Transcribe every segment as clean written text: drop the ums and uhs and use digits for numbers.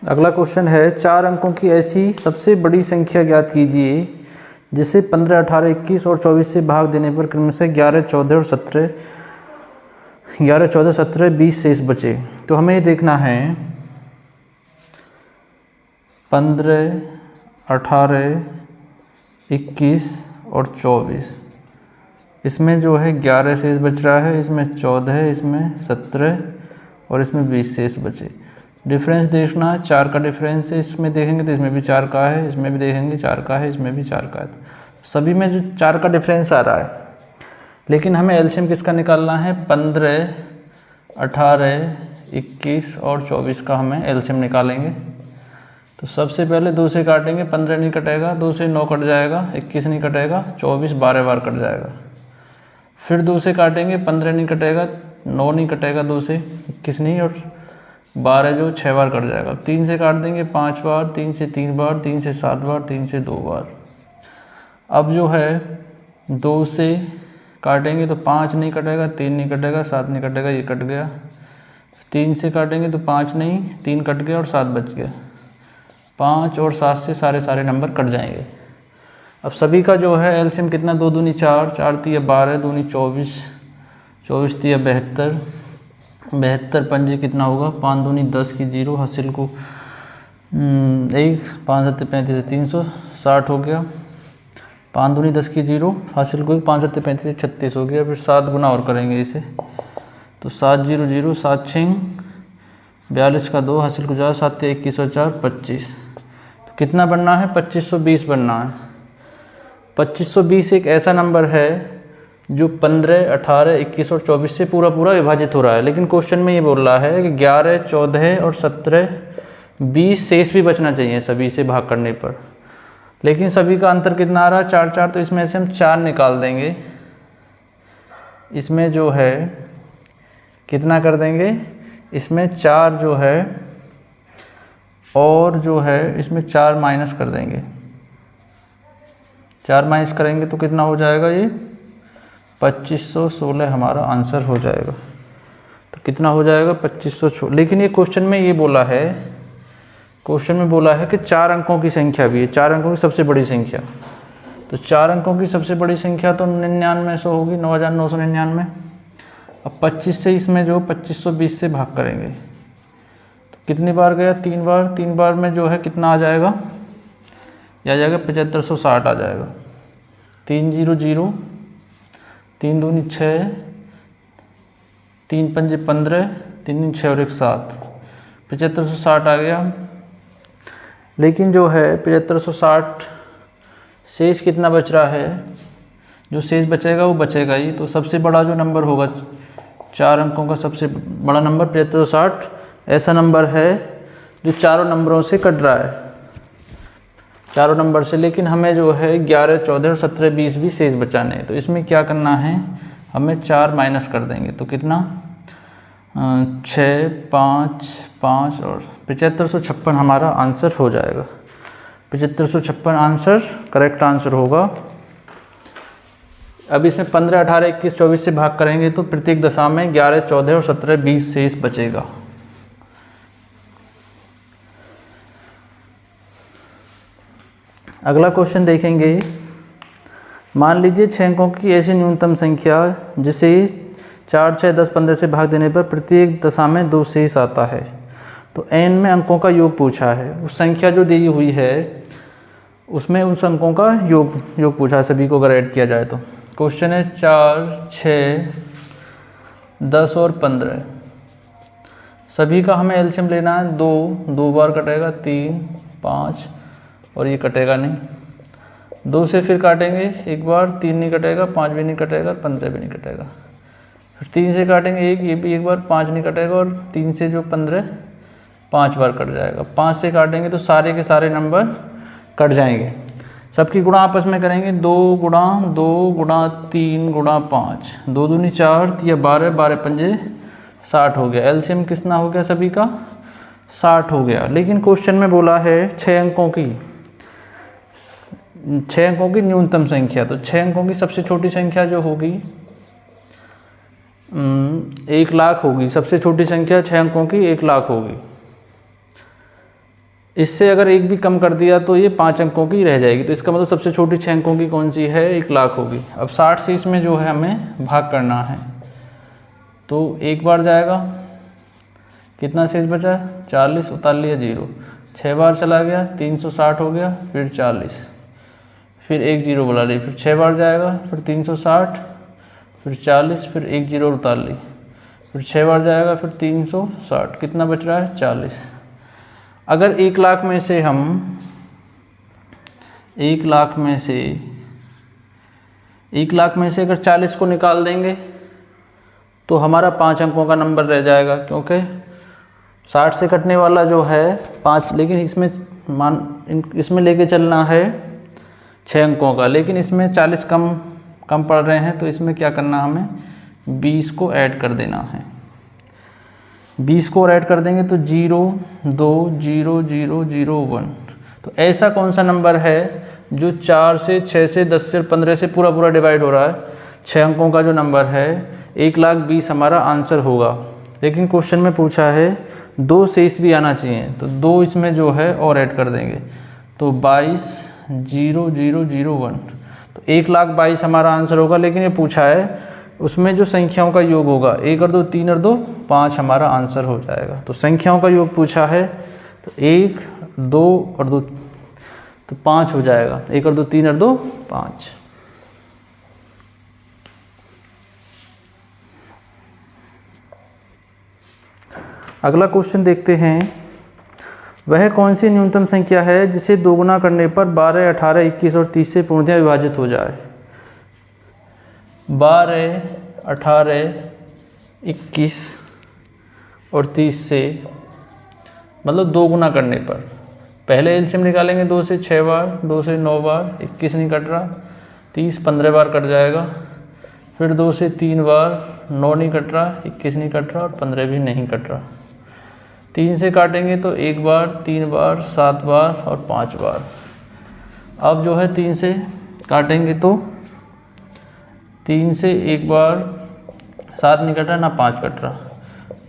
अगला क्वेश्चन है 4 अंकों की ऐसी सबसे बड़ी संख्या ज्ञात कीजिए जिसे 15, 18, 21 और 24 से भाग देने पर क्रमशः 11, 14 और 17, 20 शेष बचे। तो हमें ये देखना है 15, 18, 21 और 24, इसमें जो है 11 शेष बच रहा है, इसमें 14 है, इसमें 17 और इसमें 20 शेष बचे। डिफरेंस देखना है, 4 का डिफरेंस है, इसमें देखेंगे तो इसमें भी 4 का है, इसमें भी देखेंगे 4 का है, इसमें भी 4 का है। सभी में जो 4 का डिफरेंस आ रहा है, लेकिन हमें एलसीएम किसका निकालना है? 15, 18, 21 और 24 का हमें एलसीएम निकालेंगे। तो सबसे पहले 2 से काटेंगे, 15 नहीं कटेगा, 2 से 9 कट जाएगा, 21 नहीं कटेगा, 24 12 बार कट जाएगा। फिर 2 से काटेंगे, 15 नहीं कटेगा, 9 नहीं कटेगा, 2 से 21 नहीं, और 12 जो 6 बार कट जाएगा। 3 से काट देंगे 5 बार, 3 से 3 बार, 3 से 7 बार, 3 से 2 बार। अब जो है 2 से काटेंगे तो 5 नहीं कटेगा, 3 नहीं कटेगा, 7 नहीं कटेगा, ये कट गया। 3 से काटेंगे तो 5 नहीं, 3 कट गया और 7 बच गया। 5 और 7 से सारे नंबर कट जाएंगे। अब सभी का जो है एलसीएम कितना? 2 दूनी 4, 4 तिया 12, दूनी 24, 24 तिया 72, 72 पंजे कितना होगा? 5 दूनी 10 की 0, हासिल को 1, 5 7 35 360 हो गया। 5 दूनी 10 की 0, हासिल को 1, 5 7 35 36 हो गया। फिर 7 गुना और करेंगे इसे, तो 7 0 0, 7 6 42 का 2, हासिल को 4, 7 21 और 4 25। तो कितना बनना है? 2520 बनना है। 2520 एक ऐसा नंबर है जो 15, 18, 21 और 24 से पूरा विभाजित हो रहा है। लेकिन क्वेश्चन में ये बोल रहा है कि 11, 14 और 17, 20 शेष भी बचना चाहिए सभी से भाग करने पर। लेकिन सभी का अंतर कितना आ रहा है? 4 4, तो इसमें से हम 4 निकाल देंगे। इसमें जो है कितना कर देंगे? इसमें 4 जो है, और जो है इसमें 4 माइनस कर देंगे। 4 माइनस करेंगे तो कितना हो जाएगा? ये 2516 हमारा आंसर हो जाएगा। तो कितना हो जाएगा? 2516। लेकिन ये क्वेश्चन में ये बोला है, क्वेश्चन में बोला है कि 4 अंकों की संख्या भी है, 4 अंकों की सबसे बड़ी संख्या। तो 4 अंकों की सबसे बड़ी संख्या तो 9900 होगी, 9999। अब 25 से इसमें जो 2520 से भाग करेंगे तो कितनी बार गया? 3 बार। 3 बार में जो है कितना आ जाएगा? यह आ जाएगा 7560 आ जाएगा। 3 0 0, 3 दूनी 6, 3 पंजे 15, 3 दूनी 6 और 1 7, 7560 आ गया। लेकिन जो है 7560 शेष कितना बच रहा है? जो शेष बचेगा वो बचेगा ही। तो सबसे बड़ा जो नंबर होगा 4 अंकों का सबसे बड़ा नंबर 7560 ऐसा नंबर है जो चारों नंबरों से कट रहा है, चारों नंबर से। लेकिन हमें जो है 11, 14 और 17, 20 भी शेष बचाने हैं। तो इसमें क्या करना है? हमें 4 माइनस कर देंगे तो कितना? 6, 5, 5 और 7556 हमारा आंसर हो जाएगा। 7556 आंसर करेक्ट आंसर होगा। अब इसमें 15, 18, 21, 24 से भाग करेंगे तो प्रत्येक दशा में 11, 14 और 17, 20 शेष बचेगा। अगला क्वेश्चन देखेंगे। मान लीजिए 6 अंकों की ऐसी न्यूनतम संख्या जिसे 4, 6, 10, 15 से भाग देने पर प्रत्येक दशा में 2 शेष आता है। तो n में अंकों का योग पूछा है। उस संख्या जो दी हुई है उसमें उस अंकों का योग पूछा है, सभी को अगर ऐड किया जाए तो। क्वेश्चन है 4, 6, 10 और 15, सभी का हमें एलसीएम लेना है। 2 बार कटेगा, 3, 5 और ये कटेगा नहीं। 2 से फिर काटेंगे 1 बार, 3 नहीं कटेगा, 5 भी नहीं कटेगा, 15 भी नहीं कटेगा। फिर 3 से काटेंगे 1, ये भी 1 बार, 5 नहीं कटेगा, और 3 से जो 15 5 बार कट जाएगा। 5 से काटेंगे तो सारे के सारे नंबर कट जाएंगे। सबकी गुणा आपस में करेंगे, 2 गुणा 2 गुणा 3 गुणा 5, 2 दूनी 4 या 12, 12 पंजे 60 हो गया। एलसीएम कितना हो गया? सभी का 60 हो गया। लेकिन क्वेश्चन में बोला है 6 अंकों की न्यूनतम संख्या। तो 6 अंकों की सबसे छोटी संख्या जो होगी 1 लाख होगी। सबसे छोटी संख्या 6 अंकों की 1 लाख होगी। इससे अगर एक भी कम कर दिया तो ये 5 अंकों की रह जाएगी। तो इसका मतलब सबसे छोटी 6 अंकों की कौन सी है, 1 लाख होगी। अब 60 से इसमें जो है हमें भाग करना है, तो एक बार जाएगा, कितना शेष बचा, 40, उतार लिया 0, 6 बार चला गया 360 हो गया, फिर 40, फिर 1 0 बुला ली, फिर 6 बार जाएगा, फिर 360, फिर 40, फिर 1 0 उतार ली, फिर 6 बार जाएगा, फिर 360, कितना बच रहा है, 40। अगर 1 लाख में से हम 1 लाख में से अगर 40 को निकाल देंगे तो हमारा 5 अंकों का नंबर रह जाएगा, क्योंकि 60 से कटने वाला जो है 5, लेकिन इसमें लेके चलना है 6 अंकों का, लेकिन इसमें 40 कम पड़ रहे हैं, तो इसमें क्या करना, हमें 20 को ऐड कर देना है। 20 को ऐड कर देंगे तो 0 2 0 0 0 1। तो ऐसा कौन सा नंबर है जो 4 से 6 से 10 से 15 से पूरा डिवाइड हो रहा है, 6 अंकों का जो नंबर है, 1,20,000 हमारा आंसर होगा। लेकिन क्वेश्चन में पूछा है 2 शेष भी आना चाहिए, तो 2 इसमें जो है और ऐड कर देंगे, तो 22 0 0 0 1, तो 1,22,000 हमारा आंसर होगा। लेकिन ये पूछा है उसमें जो संख्याओं का योग होगा, 1 और 2 3 और 2 5 हमारा आंसर हो जाएगा। तो संख्याओं का योग पूछा है, तो 1 2 और 2 तो 5 हो जाएगा, 1 और 2 3 और 2 5। अगला क्वेश्चन देखते हैं, वह कौन सी न्यूनतम संख्या है जिसे दोगुना करने पर 12, 18, 21 और 30 से पूर्णतः विभाजित हो जाए। 12, 18, 21 और 30 से मतलब 2 गुना करने पर, पहले एलसीएम निकालेंगे 2 से 6 बार, 2 से 9 बार, 21 नहीं कट रहा, 30 15 बार कट जाएगा, फिर 2 से 3 बार, 9 नहीं कट रहा, 21 नहीं कट रहा और 15 भी नहीं कट रहा। 3 से काटेंगे तो 1 बार, 3 बार, 7 बार और 5 बार। अब जो है 3 से काटेंगे तो 3 से 1 बार, 7 नहीं कट रहा ना 5 कट रहा,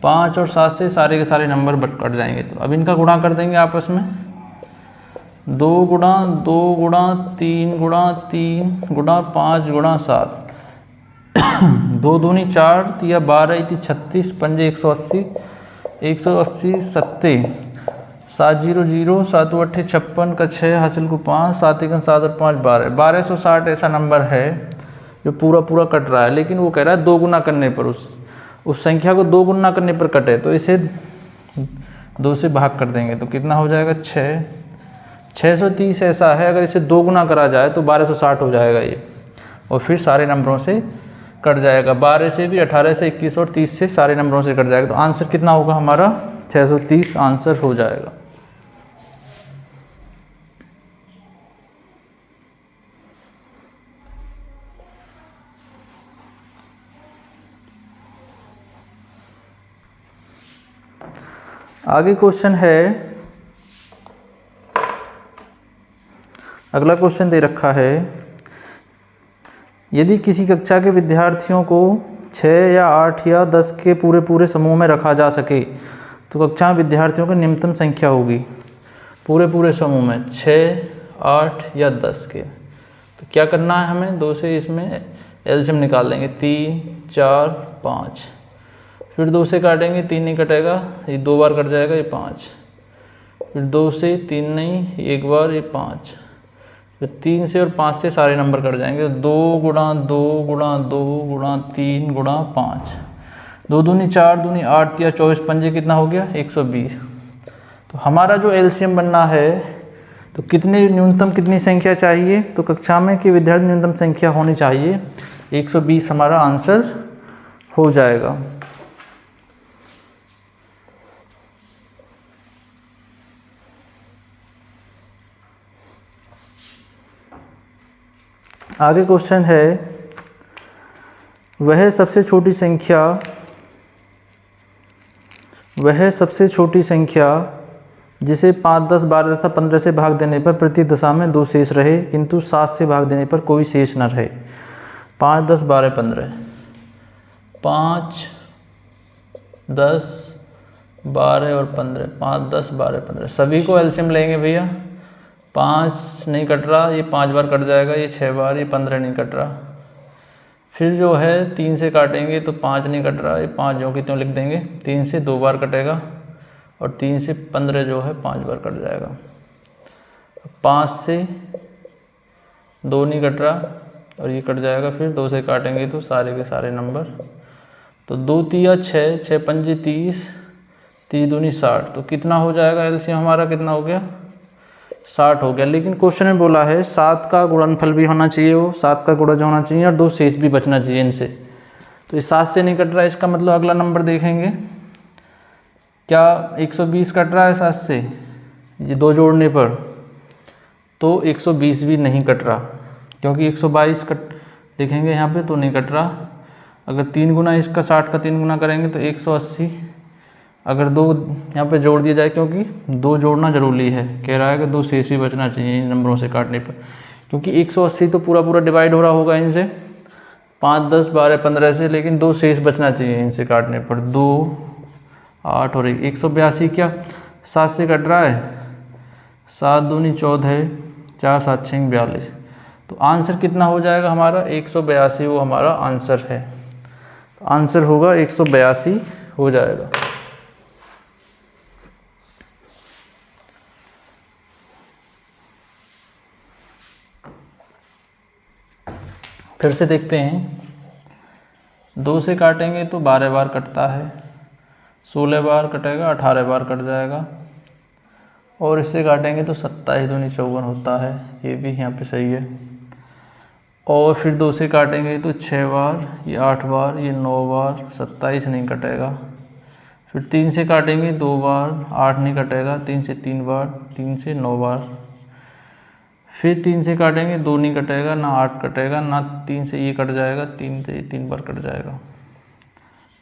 5 और 7 से सारे के सारे नंबर कट जाएंगे। तो अब इनका गुणा कर देंगे आपस में, 2 गुणा 2 गुणा 3 गुणा 3 गुणा 5 गुणा 7, 2 दूनी 4 या 12 36 पंजे 180, 180 70, 7 0 0, 7 8 56 का 6 हासिल को 5, 7 1 7 और 5 12, 1260 ऐसा नंबर है जो पूरा कट रहा है। लेकिन वो कह रहा है 2 गुना करने पर, उस संख्या को 2 गुना करने पर कटे, तो इसे 2 से भाग कर देंगे तो कितना हो जाएगा, 630 ऐसा है। अगर इसे 2 गुना करा जाए तो 1260 हो जाएगा ये, और फिर सारे नंबरों से कट जाएगा, 12 से भी, 18 से, 21 और 30 से सारे नंबरों से कट जाएगा। तो आंसर कितना होगा हमारा, 630 आंसर हो जाएगा। आगे क्वेश्चन है, अगला क्वेश्चन दे रखा है, यदि किसी कक्षा के विद्यार्थियों को 6 या 8 या 10 के पूरे समूह में रखा जा सके तो कक्षा में विद्यार्थियों की न्यूनतम संख्या होगी पूरे समूह में 6, 8 या 10 के। तो क्या करना है हमें, 2 से इसमें एलसीएम निकाल देंगे, 3 4 5, फिर 2 से काटेंगे, 3 नहीं कटेगा, ये 2 बार कट जाएगा, ये 5, फिर 2 से 3 नहीं, 1 बार, ये 5, फिर 3 से और 5 से सारे नंबर कट जाएंगे, 2 गुणा 2 गुणा 2 गुणा 3 गुणा 5, 2 दूनी 4 दूनी 8 या 24 पंजे कितना हो गया, 120। तो हमारा जो एलसीएम बनना है, तो न्यूनतम कितनी संख्या चाहिए, तो कक्षा में कि विद्यार्थी न्यूनतम संख्या होनी चाहिए 120 हमारा आंसर हो जाएगा। आगे क्वेश्चन है, वह सबसे छोटी संख्या जिसे 5, 10, 12 तथा 15 से भाग देने पर प्रति दशा में 2 शेष रहे, किंतु 7 से भाग देने पर कोई शेष न रहे। 5, 10, 12, 15, 5, 10, 12 और 15, 5 10 12 15, सभी को एलसीएम लेंगे भैया। 5 नहीं कट रहा, ये 5 बार कट जाएगा, ये 6 बार, ये 15 नहीं कट रहा। फिर जो है 3 से काटेंगे तो 5 नहीं कट रहा, ये 5 जो कि त्यों लिख देंगे। 3 से 2 बार कटेगा और 3 से 15 जो है 5 बार कट जाएगा। 5 से 2 नहीं कट रहा और ये कट जाएगा। फिर 2 से काटेंगे तो सारे के सारे नंबर, तो 2 तिया 6, 6 पंजे 30, 30 दूनी 60। तो कितना हो जाएगा एलसीएम हमारा, कितना हो गया, 60 हो गया। लेकिन क्वेश्चन में बोला है 7 का गुणनफल भी होना चाहिए, वो 7 का गुणज होना चाहिए और 2 शेष भी बचना चाहिए इनसे। तो इस 7 से नहीं कट रहा है, इसका मतलब अगला नंबर देखेंगे क्या 120 कट रहा है 7 से, ये 2 जोड़ने पर, तो 120 भी नहीं कट रहा, क्योंकि 122 कट देखेंगे यहाँ पे तो नहीं कट रहा। अगर 3 गुना इसका 60 का 3 गुना करेंगे तो 180, अगर 2 यहाँ पे जोड़ दिया जाए, क्योंकि 2 जोड़ना ज़रूरी है, कह रहा है कि 2 शेष भी बचना चाहिए इन नंबरों से काटने पर, क्योंकि 180 तो पूरा पूरा डिवाइड हो रहा होगा इनसे 5 10 12 15 से, लेकिन 2 शेष बचना चाहिए इनसे काटने पर। 2 8 और 182 क्या 7 से कट रहा है, 7 दूनी 14, 4 7 6 42। तो आंसर कितना हो जाएगा हमारा, 182 वो हमारा आंसर है। आंसर होगा 182 हो जाएगा। फिर से देखते हैं, 2 से काटेंगे तो 12 बार कटता है, 16 बार कटेगा, 18 बार कट जाएगा। और इससे काटेंगे तो 27 दूनी 54 होता है, ये भी यहाँ पे सही है। और फिर 2 से काटेंगे तो 6 बार, ये 8 बार, ये 9 बार, 27 नहीं कटेगा। फिर 3 से काटेंगे 2 बार, 8 नहीं कटेगा। 3 से 3 बार, 3 से 9 बार। फिर 3 से काटेंगे 2 नहीं कटेगा, ना 8 कटेगा, ना 3 से ये कट जाएगा, 3 से 3 बार कट जाएगा।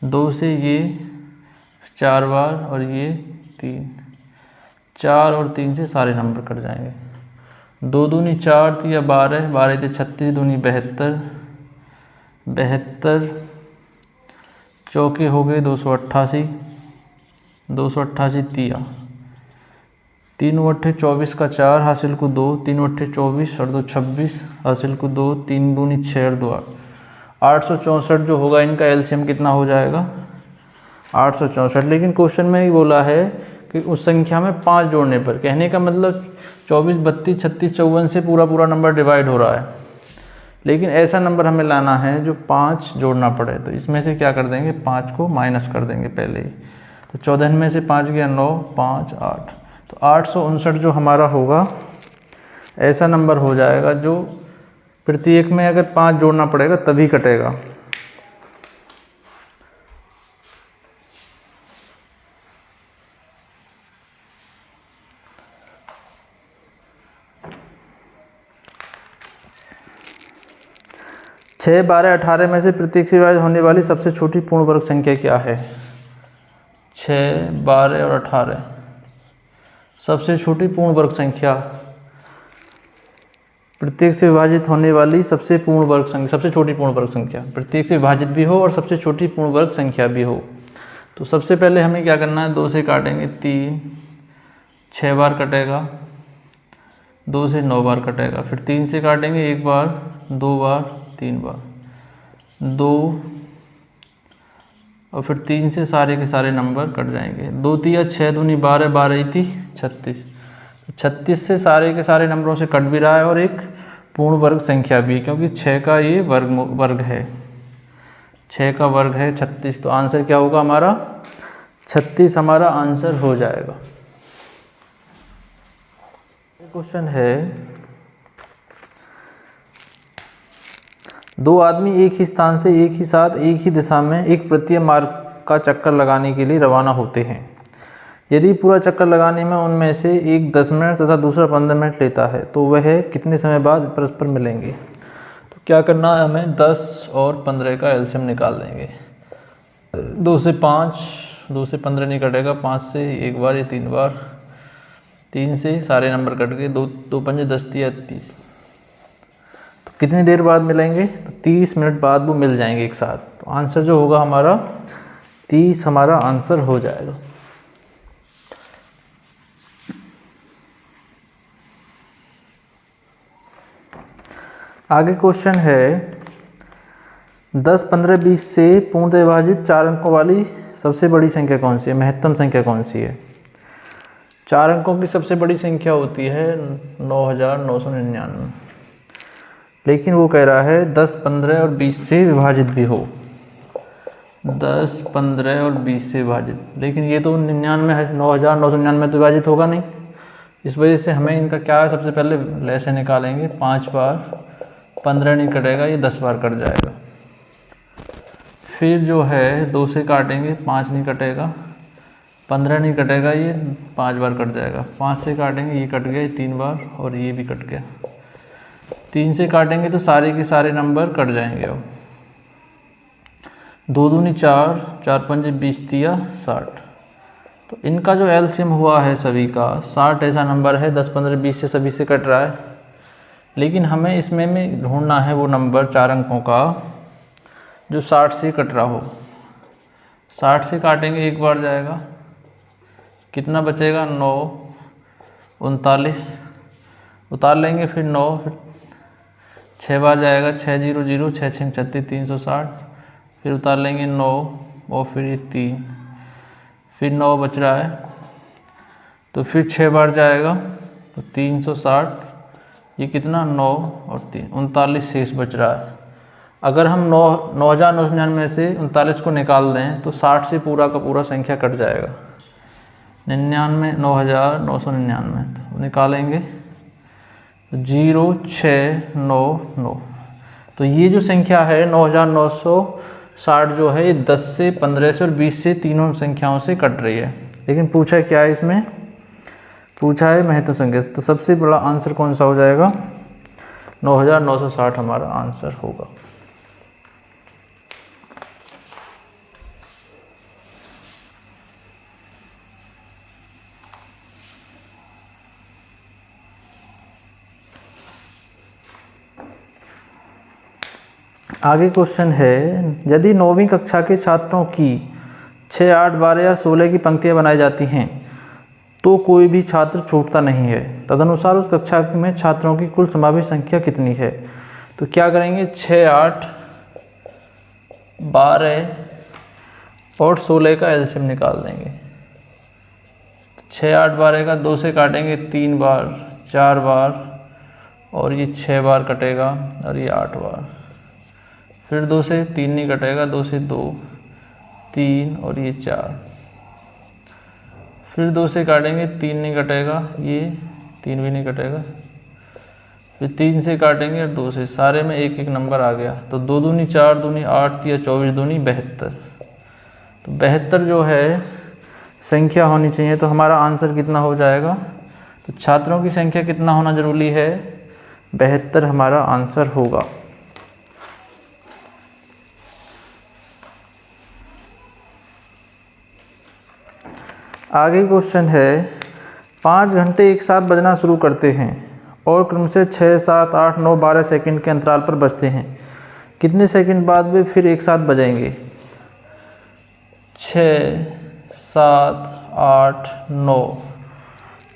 2 से ये 4 बार और ये 3, 4 और 3 से सारे नंबर कट जाएंगे। 2 दूनी 4 तिया 12, 12 से 36 दूनी 72, 72 चौके हो गए 288, 288 तिया 3 अट्ठे 24 का 4 हासिल को 2, 3 अट्ठे 24 और 2 26 हासिल को 2, 3 दूनी 6 और 2 864 जो होगा इनका एलसीएम कितना हो जाएगा, 864। लेकिन क्वेश्चन में ही बोला है कि उस संख्या में 5 जोड़ने पर, कहने का मतलब 24 32 36 54 से पूरा पूरा नंबर डिवाइड हो रहा है, लेकिन ऐसा नंबर हमें लाना है जो 5 जोड़ना पड़े। तो इसमें से क्या कर देंगे, 5 को माइनस कर देंगे पहले ही। तो 14 में से 5 गया 9, 5 8, तो 859 जो हमारा होगा ऐसा नंबर हो जाएगा जो प्रत्येक में अगर 5 जोड़ना पड़ेगा तभी कटेगा। छः 12 18 में से प्रत्येक से विभाजित होने वाली सबसे छोटी पूर्ण वर्ग संख्या क्या है। 6 12 और 18 सबसे छोटी पूर्ण वर्ग संख्या, प्रत्येक से विभाजित होने वाली सबसे पूर्ण वर्ग संख्या, सबसे छोटी पूर्ण वर्ग संख्या, प्रत्येक से विभाजित भी हो और सबसे छोटी पूर्ण वर्ग संख्या भी हो। तो सबसे पहले हमें क्या करना है, 2 से काटेंगे 3, 6 बार कटेगा, 2 से 9 बार कटेगा। फिर 3 से काटेंगे 1 बार, 2 बार, 3 बार, 2 और फिर 3 से सारे के सारे नंबर कट जाएंगे। 2 तिया 6 दूनी 12, 12 थी 36, 36 से सारे के सारे नंबरों से कट भी रहा है और एक पूर्ण वर्ग संख्या भी, क्योंकि 6 का ये वर्ग है, 6 का वर्ग है 36। तो आंसर क्या होगा हमारा, 36 हमारा आंसर हो जाएगा। क्वेश्चन है, 2 आदमी एक ही स्थान से एक ही साथ एक ही दिशा में एक वृत्तीय मार्ग का चक्कर लगाने के लिए रवाना होते हैं। यदि पूरा चक्कर लगाने में उनमें से एक 10 मिनट तथा दूसरा 15 मिनट लेता है तो वह कितने समय बाद परस्पर मिलेंगे। तो क्या करना है हमें, 10 और 15 का एलसीएम निकाल देंगे। 2 से 5, 2 से 15 नहीं कटेगा, 5 से 1 बार या 3 बार, 3 से सारे नंबर कट गए, 2 पंजे 10 या 30। तो कितनी देर बाद मिलेंगे, तो 30 मिनट बाद वो मिल जाएंगे एक साथ। तो आंसर जो होगा हमारा 30 हमारा आंसर हो जाएगा। आगे क्वेश्चन है 10, 15, 20 से पूर्णतः विभाजित 4 अंकों वाली सबसे बड़ी संख्या कौन सी है, महत्तम संख्या कौन सी है। 4 अंकों की सबसे बड़ी संख्या होती है 9999, लेकिन वो कह रहा है 10, 15 और 20 से विभाजित भी हो। 10, 15 और 20 से विभाजित, लेकिन ये तो 99 है, 9999 तो विभाजित होगा नहीं। इस वजह से हमें इनका क्या है, सबसे पहले लैसे निकालेंगे। 5 बार 15 नहीं कटेगा, ये 10 बार कट जाएगा। फिर जो है 2 से काटेंगे, 5 नहीं कटेगा, 15 नहीं कटेगा, ये 5 बार कट जाएगा। 5 से काटेंगे, ये कट गया, ये 3 बार, और ये भी कट गया। 3 से काटेंगे तो सारे के सारे नंबर कट जाएंगे। अब 2 दूनी 4, 4 पंजे 20 दिया 60। तो इनका जो एलसीएम हुआ है सभी का 60 ऐसा नंबर है। 10, 15, 20 से सभी से कट रहा है, लेकिन हमें इसमें में ढूंढना है वो नंबर 4 अंकों का जो 60 से कट रहा हो। 60 से काटेंगे, एक बार जाएगा, कितना बचेगा 9, 39 उतार लेंगे, फिर 9, फिर 6 बार जाएगा, 6 0 0, 6 6 36, 360, फिर उतार लेंगे 9 और फिर ये 3, फिर 9 बच रहा है, तो फिर 6 बार जाएगा तो 360, ये कितना 9 और 3, 39 शेष बच रहा है। अगर हम 9999 से 39 को निकाल दें तो 60 से पूरा का पूरा संख्या कट जाएगा। 99,999 तो निकालेंगे 0699। तो ये जो संख्या है 9960 जो है, ये 10 से 15 से और 20 से तीनों संख्याओं से कट रही है। लेकिन पूछा क्या है, इसमें पूछा है महत्तम संख्या। तो सबसे बड़ा आंसर कौन सा हो जाएगा, 9960 हमारा आंसर होगा। आगे क्वेश्चन है, यदि 9वीं कक्षा के छात्रों की 6, 8, 12 या 16 की पंक्तियां बनाई जाती हैं तो कोई भी छात्र छूटता नहीं है। तदनुसार उस कक्षा में छात्रों की कुल संभावित संख्या कितनी है। तो क्या करेंगे, 6, 8, 12 और 16 का एलसीएम निकाल देंगे। 6, 8, 12 का 2 से काटेंगे, 3 बार, 4 बार, और ये 6 बार कटेगा, और ये 8 बार। फिर 2 से 3 नहीं कटेगा, 2 से 2, 3, और ये 4। फिर 2 से काटेंगे, 3 नहीं कटेगा, ये 3 भी नहीं कटेगा। फिर 3 से काटेंगे और 2 से, सारे में एक एक नंबर आ गया। तो 2 दूनी 4 दूनी 8 या 24 दूनी 72। तो 72 जो है संख्या होनी चाहिए। तो हमारा आंसर कितना हो जाएगा, तो छात्रों की संख्या कितना होना जरूरी है, 72 हमारा आंसर होगा। आगे क्वेश्चन है, 5 घंटे एक साथ बजना शुरू करते हैं और क्रम से 6, 7, 8, 9, 12 सेकंड के अंतराल पर बजते हैं। कितने सेकंड बाद वे फिर एक साथ बजेंगे। 6, 7, 8, 9,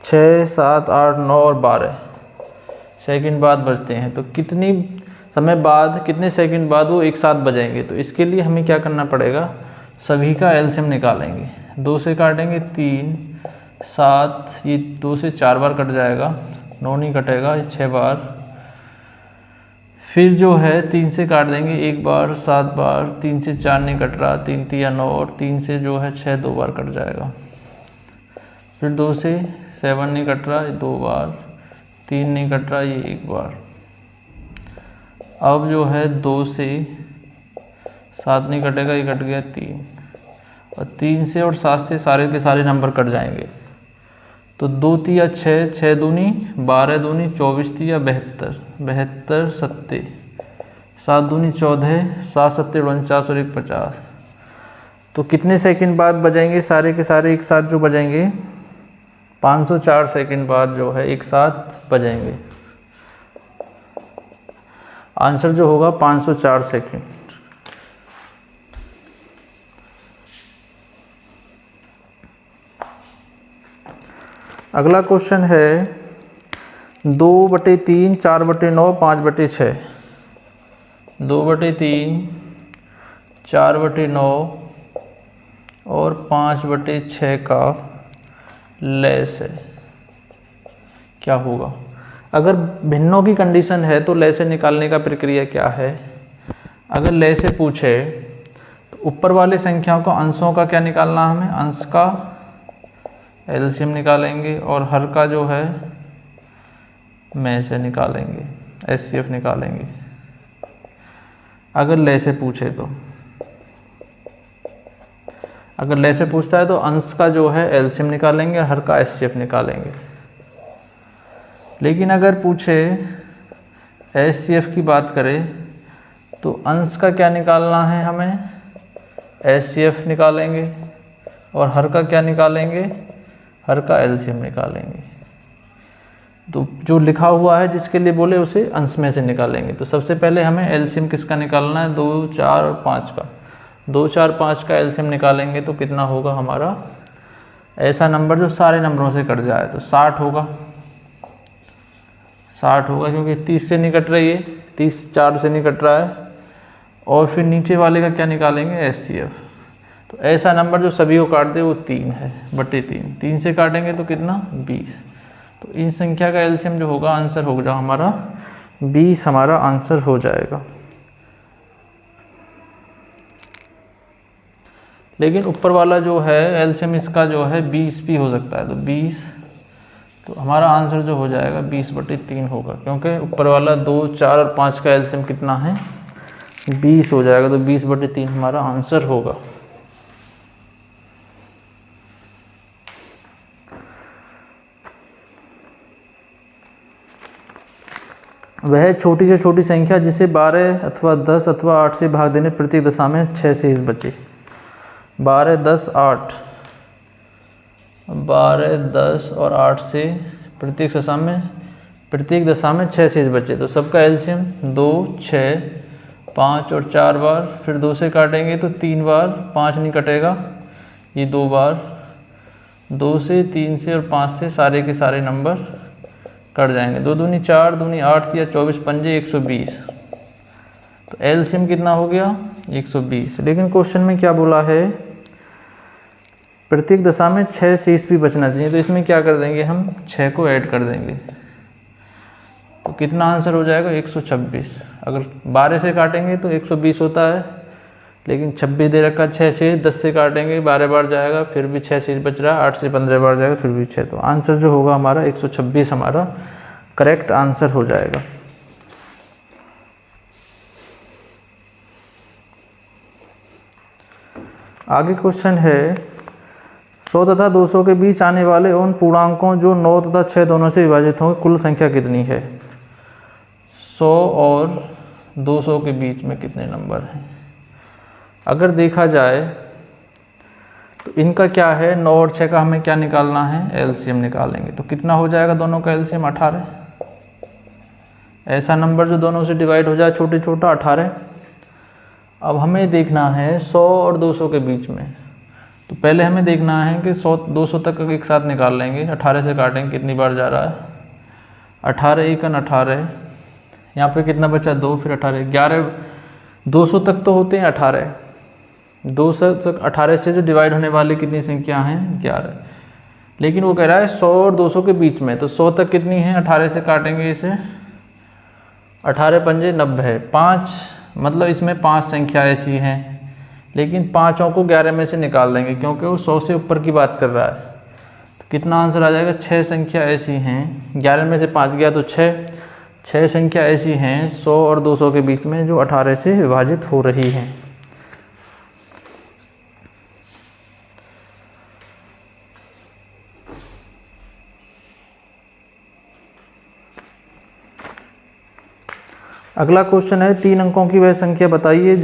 6, 7, 8, 9 और 12 सेकंड बाद बजते हैं। तो कितनी समय बाद, कितने सेकंड बाद वो एक साथ बजेंगे। तो इसके लिए हमें क्या करना पड़ेगा, सभी का एलसीएम निकालेंगे। 2 से काटेंगे 3, 7, ये 2 से 4 बार कट जाएगा, 9 नहीं कटेगा, 6 बार। फिर जो है 3 से काट देंगे, 1 बार, 7 बार, 3 से 4 नहीं कट रहा, 3 3 9, और 3 से जो है 6 2 बार कट जाएगा। फिर 2 से 7 नहीं कट रहा, 2 बार, 3 नहीं कट रहा, ये 1 बार। अब जो है 2 से 7 नहीं कटेगा, ये कट गया 3, और 3 से और 7 से सारे के सारे नंबर कट जाएंगे। तो 2 3 6, 6 दूनी 12 दूनी 24 3 72, 72 7, 7 दूनी 14, 7 7 49 और 1 50। तो कितने सेकंड बाद बजेंगे, सारे के सारे एक साथ जो बजेंगे, 504 सेकंड बाद जो है एक साथ बजेंगे। आंसर जो होगा 504 सेकंड। अगला क्वेश्चन है 2/3, 4/9, 5/6। 2/3, 4/9 और 5/6 का लेस है। क्या होगा? अगर भिन्नों की कंडीशन है तो लेसे निकालने का प्रक्रिया क्या है? अगर लेसे पूछे तो ऊपर वाली संख्याओं को अंशों का क्या निकालना है हमें? अंश का एलसीएम निकालेंगे और हर का जो है में से निकालेंगे, एचसीएफ निकालेंगे। अगर लेसे पूछे तो, अगर लेसे पूछता है तो अंश का जो है एलसीएम निकालेंगे, हर का एचसीएफ निकालेंगे। लेकिन अगर पूछे एचसीएफ की बात करें तो अंश का क्या निकालना है हमें? एचसीएफ निकालेंगे और हर का क्या निकालेंगे? हर का एलसीएम निकालेंगे। तो जो लिखा हुआ है जिसके लिए बोले उसे अंश में से निकालेंगे। तो सबसे पहले हमें एलसीएम किसका निकालना है? 2, 4 और 5 का। 2, 4, 5 का एलसीएम निकालेंगे तो कितना होगा हमारा? ऐसा नंबर जो सारे नंबरों से कट जाए तो 60 होगा। 60 होगा क्योंकि 30 से नहीं कट रही है, 30 4 से नहीं कट रहा है। और फिर नीचे वाले का क्या निकालेंगे? एचसीएफ। तो ऐसा नंबर जो सभी को काट दे वो 3 है, 3/3। 3 से काटेंगे तो कितना? 20। तो इन संख्या का एलसीएम जो होगा आंसर होगा हमारा 20, हमारा आंसर हो जाएगा। लेकिन ऊपर वाला जो है एलसीएम इसका जो है 20 भी हो सकता है, तो 20, तो हमारा आंसर जो हो जाएगा 20/3 होगा, क्योंकि ऊपर वाला 2, 4 और 5 का एलसीएम कितना है? 20 हो जाएगा। तो 20/3 हमारा आंसर होगा। वह छोटी से छोटी संख्या जिसे 12 अथवा 10 अथवा 8 से भाग देने प्रत्येक दशा में 6 शेष बचे। 12, 10, 8, 12, 10 और 8 से प्रत्येक दशा में 6 शेष बचे। तो सबका एलसीएम 2, 6, 5 और 4 बार, फिर 2 से काटेंगे तो 3 बार, 5 नहीं कटेगा, ये 2 बार, 2 से, 3 से और 5 से सारे के सारे नंबर कट जाएंगे। 2 दूनी 4, दूनी 8 या 24 पंजे 120। तो एलसीएम कितना हो गया? 120। लेकिन क्वेश्चन में क्या बोला है? प्रत्येक दशा में 6 शेष भी बचना चाहिए। तो इसमें क्या कर देंगे हम? 6 को ऐड कर देंगे। तो कितना आंसर हो जाएगा? 126। अगर 12 से काटेंगे तो 120 होता है, लेकिन 26 दे रखा 6 शेष, 10 से काटेंगे 12 बार जाएगा, फिर भी 6 शेष बच रहा है, 8 से 15 बार जाएगा, फिर भी 6। तो आंसर जो होगा हमारा 126 हमारा करेक्ट आंसर हो जाएगा। आगे क्वेश्चन है 100 तथा 200 के बीच आने वाले उन पूर्णांकों जो 9 तथा 6 दोनों से विभाजित होंगे कुल संख्या कितनी है? 100 और 200 के बीच में कितने नंबर हैं? अगर देखा जाए तो इनका क्या है? 9 और 6 का हमें क्या निकालना है? एलसीएम निकालेंगे। तो कितना हो जाएगा दोनों का एलसीएम? 18। ऐसा नंबर जो दोनों से डिवाइड हो जाए छोटे छोटा 18। अब हमें देखना है 100 और 200 के बीच में। तो पहले हमें देखना है कि 100 200 तक एक साथ निकाल लेंगे। 18 से काटेंगे, कितनी बार जा रहा है? 18 एकन 18, यहाँ पे कितना बचा? 2, फिर 18, 11। 200 तक तो होते हैं 18, 200 तक 18 से जो डिवाइड होने वाली कितनी संख्या हैं? 11। लेकिन वो कह रहा है 100 और 200 के बीच में। तो 100 तक कितनी है? 18 से काटेंगे इसे, 18 पंजे 90 है, 5, मतलब इसमें 5 संख्या ऐसी हैं, लेकिन 5 को 11 में से निकाल देंगे क्योंकि वो 100 से ऊपर की बात कर रहा है। तो कितना आंसर आ जाएगा? 6 संख्या ऐसी हैं, 11 में से 5 गया तो 6 संख्या ऐसी हैं 100 और 200 के बीच में जो 18 से विभाजित हो रही हैं। अगला क्वेश्चन है 3 अंकों की वह संख्या बताइए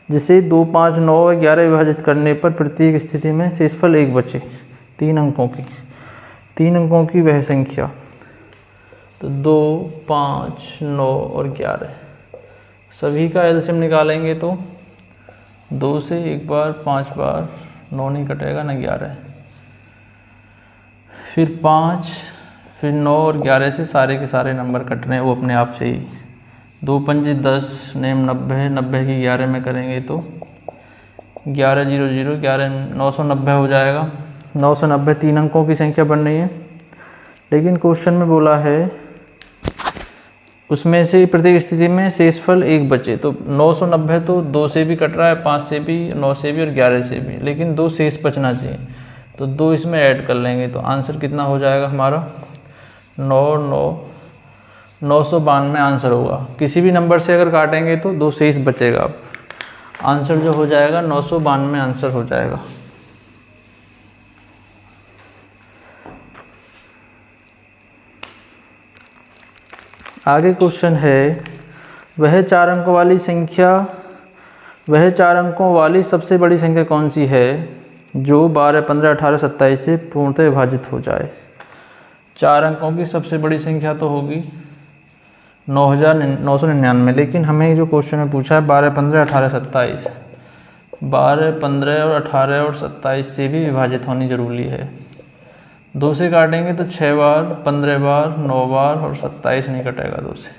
जिसे 2, 5, 9 व 11 विभाजित करने पर प्रत्येक स्थिति में शेषफल 1 बचे। 3 अंकों की वह संख्या। तो 2, 5, 9 और 11 सभी का एलसीएम निकालेंगे तो 2 से एक बार, 5 बार, 9 नहीं कटेगा ना 11, फिर 5, फिर 9 और 11 से सारे के सारे नंबर कट रहे हैं वो अपने आप से ही। 2 पंजे 10, नेम 90, 90 की 11 में करेंगे तो 11 0 0 11 990 हो जाएगा। 990 3 अंकों की संख्या बन रही है, लेकिन क्वेश्चन में बोला है उसमें से प्रत्येक स्थिति में शेषफल 1 बचे। तो 990 तो 2 से भी कट रहा है, 5 से भी, 9 से भी और 11 से भी, लेकिन 2 शेष बचना चाहिए, तो 2 इसमें ऐड कर लेंगे तो आंसर कितना हो जाएगा हमारा 992 आंसर होगा। किसी भी नंबर से अगर काटेंगे तो 2 शेष बचेगा, आंसर जो हो जाएगा 992 आंसर हो जाएगा। आगे क्वेश्चन है, वह 4 अंकों वाली सबसे बड़ी संख्या कौन सी है जो 12, 15, 18, 27 से पूर्णतः विभाजित हो जाए। 4 अंकों की सबसे बड़ी संख्या तो होगी 9999, लेकिन हमें जो क्वेश्चन में पूछा है 12, 15, 18, 27, 12, 15 और 18 और 27 से भी विभाजित होनी जरूरी है। 2 से काटेंगे तो 6 बार, 15 बार, 9 बार और 27 नहीं कटेगा 2 से।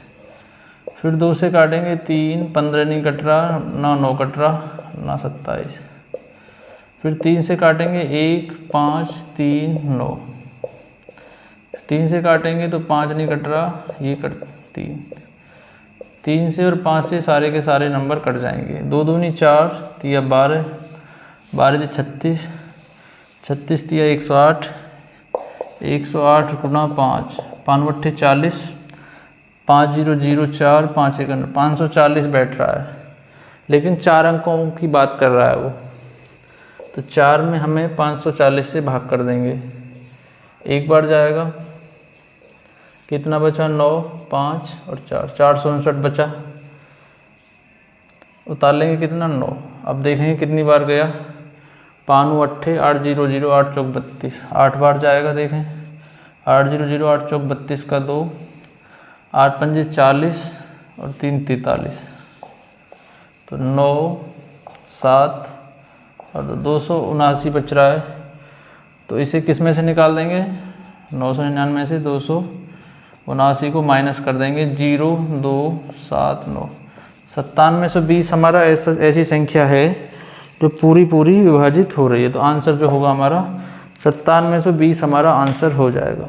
फिर 2 से काटेंगे 3, 15 नहीं कट रहा, ना 9 कट रहा, ना 27। फिर 3 से काटेंगे 1, 5, 3, 9। 3 से काटेंगे तो 5 नहीं कट रहा, ये कट 3 से और 5 से सारे के सारे नंबर कट जाएंगे। 2 दूनी 4, 3 12, 12 36, 36 108, 108 गुना 5, 5 8 40, 5 0 0 4, 5 1 540 बैठ रहा है, लेकिन 4 अंकों की बात कर रहा है वो, तो 4 में हमें 540 से भाग कर देंगे। एक बार जाएगा, कितना बचा 9, 5 और 4, 459 बचा। उतार लेंगे कितना 9। अब देखेंगे कितनी बार गया, 5 8 8 0 0 8 चौक 32, 8 बार जाएगा। देखें 8 0 0 8 चौक 32 का 2, 8 पंजे 40 और 3 43, तो 9 7 और 279 बच रहा है। तो इसे किस में से निकाल देंगे, 999 से 279 को माइनस कर देंगे, 0 2 7 9, 9720 हमारा ऐसी संख्या है जो पूरी विभाजित हो रही है। तो आंसर जो होगा हमारा 9720 हमारा आंसर हो जाएगा।